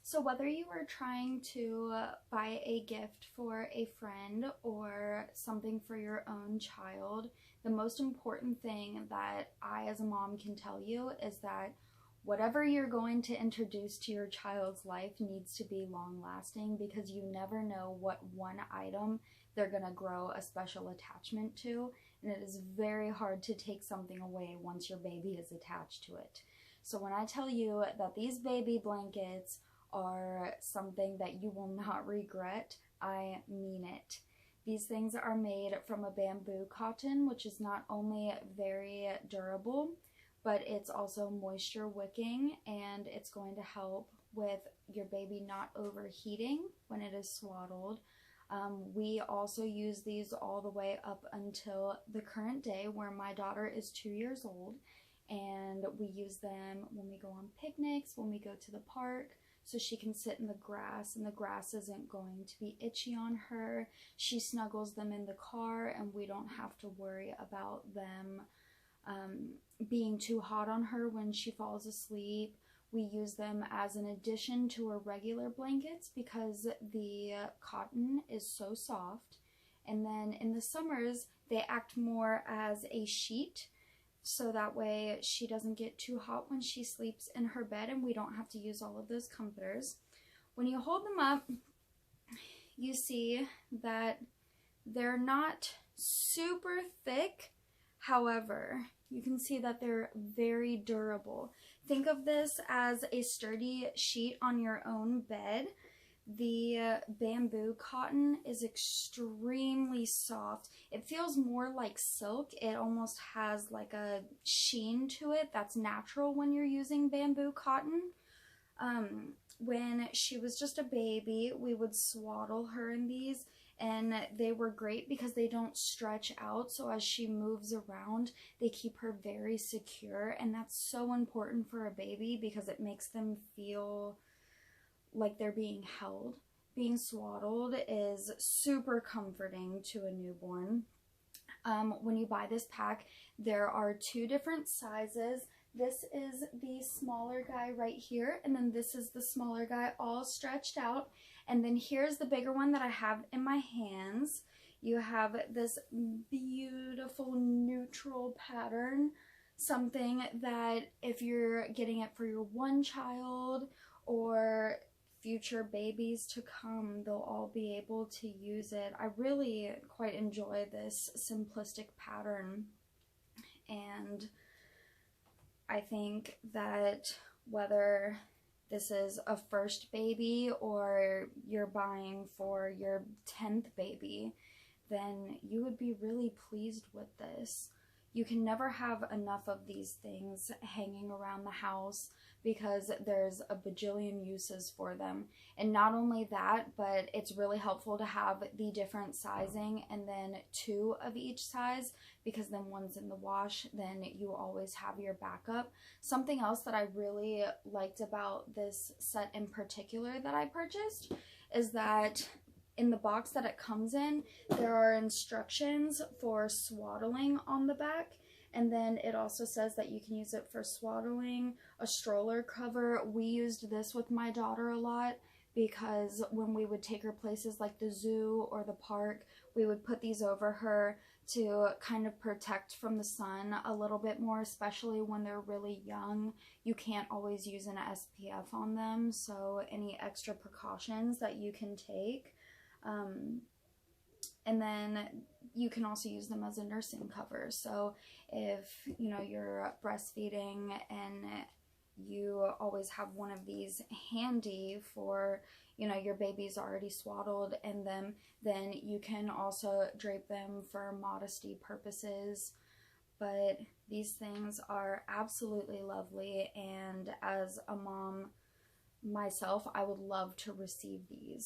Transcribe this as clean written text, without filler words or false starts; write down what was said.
So whether you are trying to buy a gift for a friend or something for your own child, the most important thing that I as a mom can tell you is that whatever you're going to introduce to your child's life needs to be long lasting, because you never know what one item they're going to grow a special attachment to, and it is very hard to take something away once your baby is attached to it. So when I tell you that these baby blankets are something that you will not regret, I mean it. These things are made from a bamboo cotton, which is not only very durable, but it's also moisture wicking, and it's going to help with your baby not overheating when it is swaddled. We also use these all the way up until the current day, where my daughter is 2 years old, and we use them when we go on picnics, when we go to the park, so she can sit in the grass and the grass isn't going to be itchy on her. She snuggles them in the car, and we don't have to worry about them being too hot on her when she falls asleep. We use them as an addition to our regular blankets because the cotton is so soft. And then in the summers, they act more as a sheet, so that way she doesn't get too hot when she sleeps in her bed, and we don't have to use all of those comforters. When you hold them up, you see that they're not super thick. However, you can see that they're very durable. Think of this as a sturdy sheet on your own bed. The bamboo cotton is extremely soft. It feels more like silk. It almost has like a sheen to it that's natural when you're using bamboo cotton. When she was just a baby, we would swaddle her in these, and they were great because they don't stretch out, so as she moves around, they keep her very secure, and that's so important for a baby because it makes them feel like they're being held. Being swaddled is super comforting to a newborn. When you buy this pack, there are 2 different sizes. This is the smaller guy right here, and then this is the smaller guy all stretched out. And then here's the bigger one that I have in my hands. You have this beautiful neutral pattern, something that if you're getting it for your one child or future babies to come, they'll all be able to use it. I really quite enjoy this simplistic pattern, and I think that whether this is a first baby or you're buying for your 10th baby, then you would be really pleased with this. You can never have enough of these things hanging around the house because there's a bajillion uses for them. And not only that, but it's really helpful to have the different sizing and then 2 of each size, because then one's in the wash, then you always have your backup. Something else that I really liked about this set in particular that I purchased is that in the box that it comes in, there are instructions for swaddling on the back, and then it also says that you can use it for swaddling, a stroller cover. We used this with my daughter a lot because when we would take her places like the zoo or the park, we would put these over her to kind of protect from the sun a little bit more, especially when they're really young. You can't always use an SPF on them, so any extra precautions that you can take. And then you can also use them as a nursing cover. So if, you know, you're breastfeeding and you always have one of these handy for, you know, your baby's already swaddled in them, then you can also drape them for modesty purposes. But these things are absolutely lovely, and as a mom myself, I would love to receive these.